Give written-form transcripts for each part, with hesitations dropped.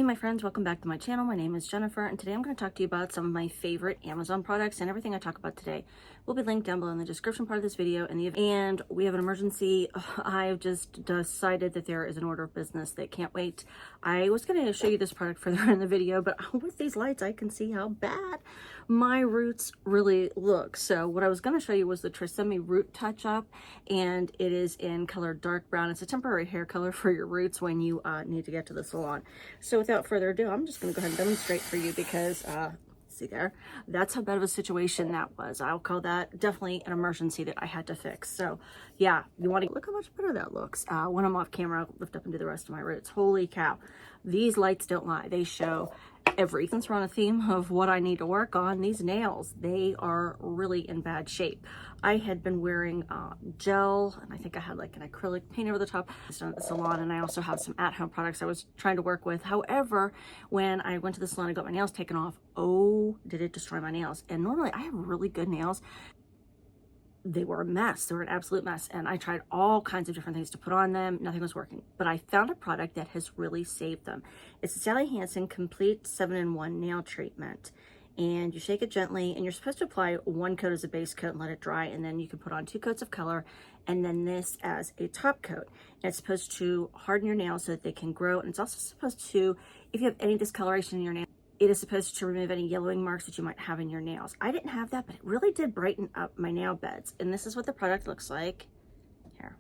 Hey my friends, welcome back to my channel. My name is Jennifer and today I'm going to talk to you about some of my favorite Amazon products, and everything I talk about today will be linked down below in the description part of this video. And we have an emergency. I've just decided that there is an order of business that can't wait. I was going to show you this product further in the video, but with these lights I can see how bad my roots really look. So what I was going to show you was the Tresemme Root Touch Up, and it is in color dark brown. It's a temporary hair color for your roots when you need to get to the salon. So without further ado, I'm just going to go ahead and demonstrate for you because see there, that's how bad of a situation that was. I'll call that definitely an emergency that I had to fix. So yeah, you want to look how much better that looks. When I'm off camera, I'll lift up and do the rest of my roots. Holy cow, these lights don't lie. They show everything. Since we're on a theme of what I need to work on, these nails, they are really in bad shape. I had been wearing gel, and I think I had like an acrylic paint over the top at the salon, and I also have some at-home products I was trying to work with. However, when I went to the salon and got my nails taken off, oh, did it destroy my nails. And normally I have really good nails. They were a mess. They were an absolute mess. And I tried all kinds of different things to put on them. Nothing was working. But I found a product that has really saved them. It's the Sally Hansen Complete 7-in-1 Nail Treatment. And you shake it gently, and you're supposed to apply one coat as a base coat and let it dry. And then you can put on 2 coats of color, and then this as a top coat. And it's supposed to harden your nails so that they can grow. And it's also supposed to, if you have any discoloration in your nails, it is supposed to remove any yellowing marks that you might have in your nails. I didn't have that, but it really did brighten up my nail beds. And this is what the product looks like. Here.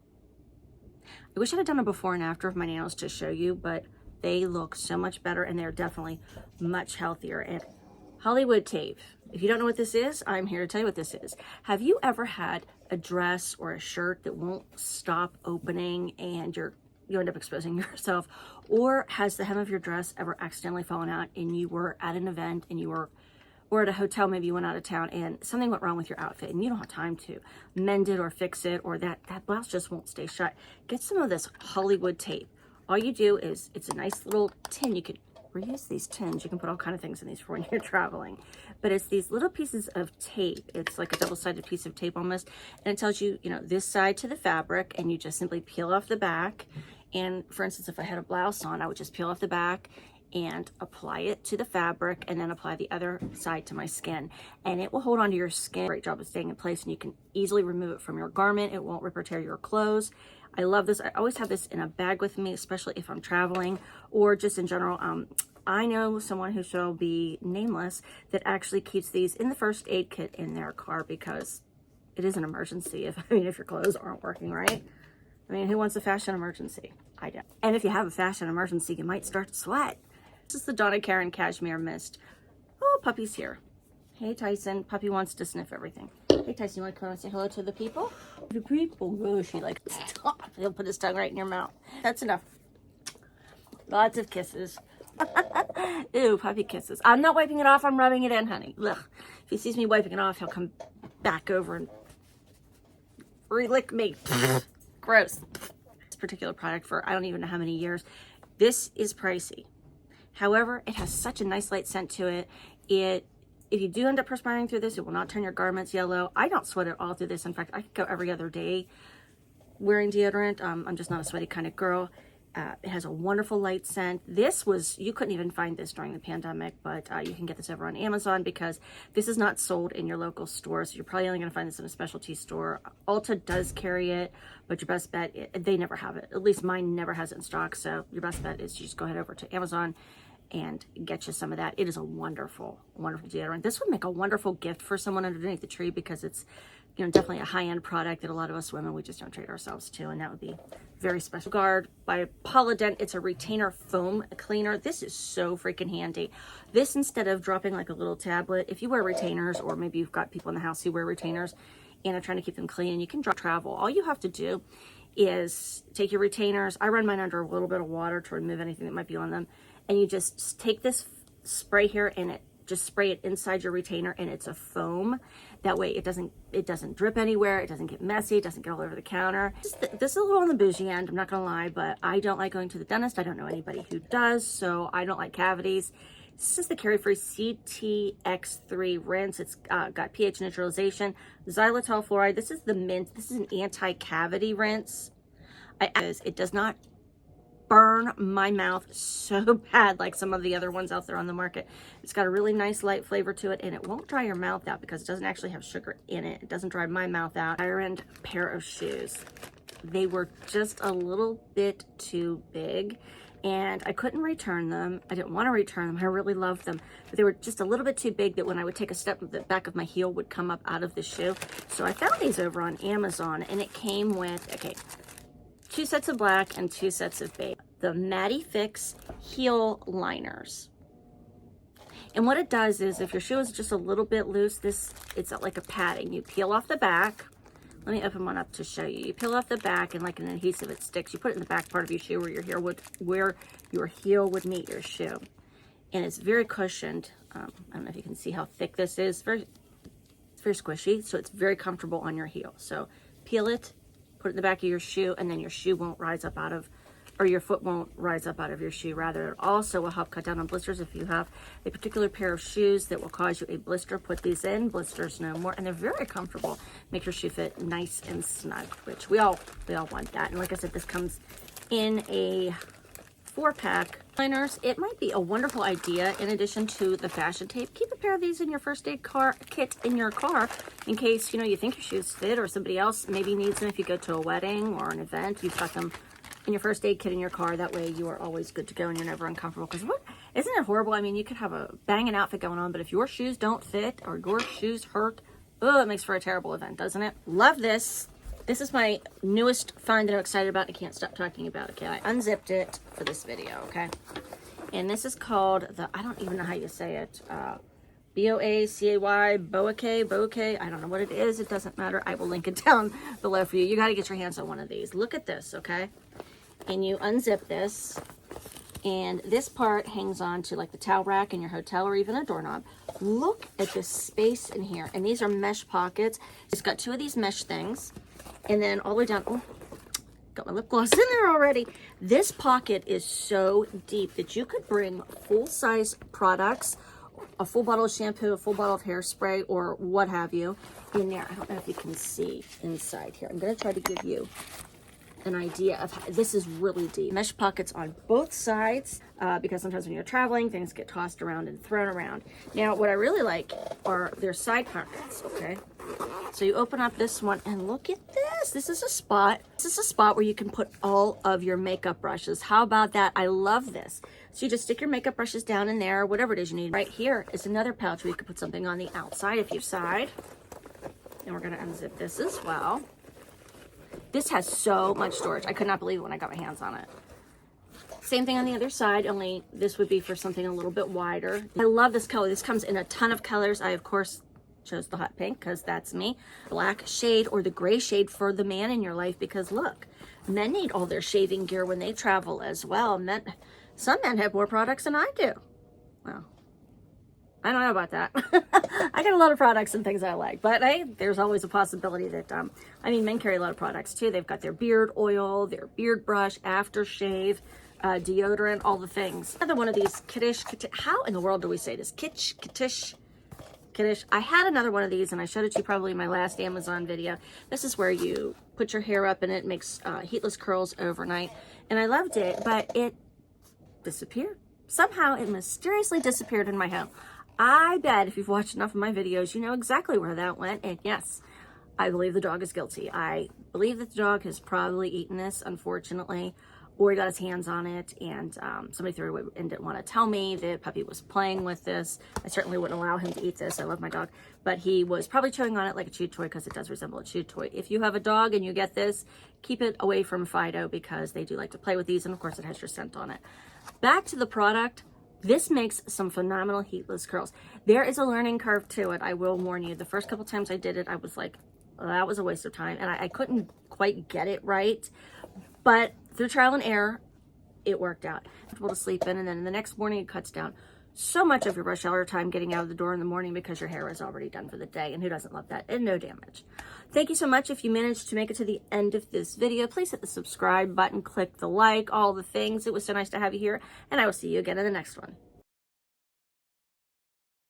I wish I had done a before and after of my nails to show you, but they look so much better, and they're definitely much healthier. And Hollywood tape. If you don't know what this is, I'm here to tell you what this is. Have you ever had a dress or a shirt that won't stop opening and you end up exposing yourself? Or has the hem of your dress ever accidentally fallen out and you were at an event and or at a hotel, maybe you went out of town and something went wrong with your outfit and you don't have time to mend it or fix it, or that blouse just won't stay shut? Get some of this Hollywood tape. All you do is, it's a nice little tin. You could reuse these tins. You can put all kind of things in these for when you're traveling. But it's these little pieces of tape. It's like a double-sided piece of tape almost. And it tells you, this side to the fabric, and you just simply peel off the back. And for instance, if I had a blouse on, I would just peel off the back and apply it to the fabric, and then apply the other side to my skin. And it will hold onto your skin. Great job of staying in place, and you can easily remove it from your garment. It won't rip or tear your clothes. I love this. I always have this in a bag with me, especially if I'm traveling or just in general. I know someone who shall be nameless that actually keeps these in the first aid kit in their car, because it is an emergency if your clothes aren't working right. Who wants a fashion emergency? I don't. And if you have a fashion emergency, you might start to sweat. This is the Donna Karan Cashmere Mist. Oh, Puppy's here. Hey, Tyson. Puppy wants to sniff everything. Hey, Tyson, you want to come and say hello to the people? The people. Oh, she like, stop. He'll put his tongue right in your mouth. That's enough. Lots of kisses. Ew, puppy kisses. I'm not wiping it off. I'm rubbing it in, honey. Ugh. If he sees me wiping it off, he'll come back over and relick me. Gross. This particular product for I don't even know how many years. This is pricey. However, it has such a nice light scent to it. If you do end up perspiring through this, it will not turn your garments yellow. I don't sweat at all through this. In fact, I could go every other day wearing deodorant. I'm just not a sweaty kind of girl. It has a wonderful light scent. You couldn't even find this during the pandemic, but you can get this over on Amazon, because this is not sold in your local store. So you're probably only going to find this in a specialty store. Ulta does carry it, but your best bet, they never have it. At least mine never has it in stock. So your best bet is you just go ahead over to Amazon and get you some of that. It is a wonderful, wonderful deodorant. This would make a wonderful gift for someone underneath the tree, because it's, definitely a high-end product that a lot of us women, we just don't treat ourselves to, and that would be very special. Guard by Polident. It's a retainer foam cleaner. This is so freaking handy. This, instead of dropping like a little tablet, if you wear retainers, or maybe you've got people in the house who wear retainers and are trying to keep them clean, and you can drop travel, all you have to do is take your retainers. I run mine under a little bit of water to remove anything that might be on them, and you just take this spray here and just spray it inside your retainer, and it's a foam. That way it doesn't drip anywhere, it doesn't get messy, it doesn't get all over the counter. This is a little on the bougie end, I'm not gonna lie, but I don't like going to the dentist. I don't know anybody who does, so I don't like cavities. This is the Carefree CTX3 rinse. It's got pH neutralization, xylitol fluoride. This is the mint. This is an anti-cavity rinse. It does not burn my mouth so bad like some of the other ones out there on the market. It's got a really nice light flavor to it, and it won't dry your mouth out because it doesn't actually have sugar in it. It doesn't dry my mouth out. Higher end pair of shoes. They were just a little bit too big, and I couldn't return them. I didn't want to return them. I really loved them, but they were just a little bit too big that when I would take a step, the back of my heel would come up out of the shoe. So I found these over on Amazon, and it came with, okay, 2 sets of black and 2 sets of beige. The Matty Fix heel liners. And what it does is if your shoe is just a little bit loose, it's like a padding. You peel off the back. Let me open one up to show you. You peel off the back, and like an adhesive, it sticks. You put it in the back part of your shoe where your heel would meet your shoe. And it's very cushioned. I don't know if you can see how thick this is. It's very squishy, so it's very comfortable on your heel. So peel it, put it in the back of your shoe, and then your shoe won't rise up out of, or your foot won't rise up out of your shoe. Rather, it also will help cut down on blisters. If you have a particular pair of shoes that will cause you a blister, put these in. Blisters no more, and they're very comfortable. Make your shoe fit nice and snug, which we all want that. And like I said, this comes in a 4-pack. Liners, it might be a wonderful idea in addition to the fashion tape. Keep a pair of these in your first aid kit in your car in case, you think your shoes fit or somebody else maybe needs them. If you go to a wedding or an event, you've got them in your first aid kit in your car. That way you are always good to go and you're never uncomfortable. Because isn't it horrible? I mean, you could have a banging outfit going on, but if your shoes don't fit or your shoes hurt, it makes for a terrible event, doesn't it? Love this. This is my newest find that I'm excited about. I can't stop talking about it. Okay, I unzipped it for this video, okay? And this is called I don't even know how you say it. B-O-A-C-A-Y, Boake. I don't know what it is. It doesn't matter. I will link it down below for you. You got to get your hands on one of these. Look at this, okay? And you unzip this, and this part hangs on to like the towel rack in your hotel or even a doorknob. Look at this space in here. And these are mesh pockets. It's got 2 of these mesh things. And then all the way down, oh, got my lip gloss in there already. This pocket is so deep that you could bring full-size products, a full bottle of shampoo, a full bottle of hairspray, or what have you, in there. I don't know if you can see inside here. I'm going to try to give you an idea of how, this is really deep. Mesh pockets on both sides because sometimes when you're traveling, things get tossed around and thrown around. Now, what I really like are their side pockets, okay? So you open up this one and look at this. This is a spot. This is a spot where you can put all of your makeup brushes. How about that? I love this. So you just stick your makeup brushes down in there, whatever it is you need. Right here is another pouch where you can put something on the outside if you side. And we're going to unzip this as well. This has so much storage. I could not believe it when I got my hands on it. Same thing on the other side, only this would be for something a little bit wider. I love this color. This comes in a ton of colors. I, of course, chose the hot pink because that's me. Black shade or the gray shade for the man in your life, because look, men need all their shaving gear when they travel as well. Some men have more products than I do. Well, I don't know about that. I got a lot of products and things I like, but hey, there's always a possibility that, men carry a lot of products too. They've got their beard oil, their beard brush, aftershave, deodorant, all the things. Another one of these kiddish, how in the world do we say this? Kiddish. I had another one of these and I showed it to you probably in my last Amazon video. This is where you put your hair up and it makes heatless curls overnight. And I loved it, but it disappeared. Somehow it mysteriously disappeared in my home. I bet if you've watched enough of my videos, you know exactly where that went. And yes, I believe the dog is guilty. I believe that the dog has probably eaten this, unfortunately, or he got his hands on it and somebody threw it away and didn't want to tell me the puppy was playing with this. I certainly wouldn't allow him to eat this. I love my dog, but he was probably chewing on it like a chew toy because it does resemble a chew toy. If you have a dog and you get this, keep it away from Fido because they do like to play with these, and of course it has your scent on it. Back to the product. This makes some phenomenal heatless curls. There is a learning curve to it, I will warn you. The first couple times I did it, I was like, well, that was a waste of time. And I couldn't quite get it right. But through trial and error, it worked out. Comfortable to sleep in, and then the next morning it cuts down so much of your rush hour time getting out of the door in the morning because your hair is already done for the day, and who doesn't love that? And no damage. Thank you so much. If you managed to make it to the end of this video, please hit the subscribe button, click the like, all the things. It was so nice to have you here, and I will see you again in the next one.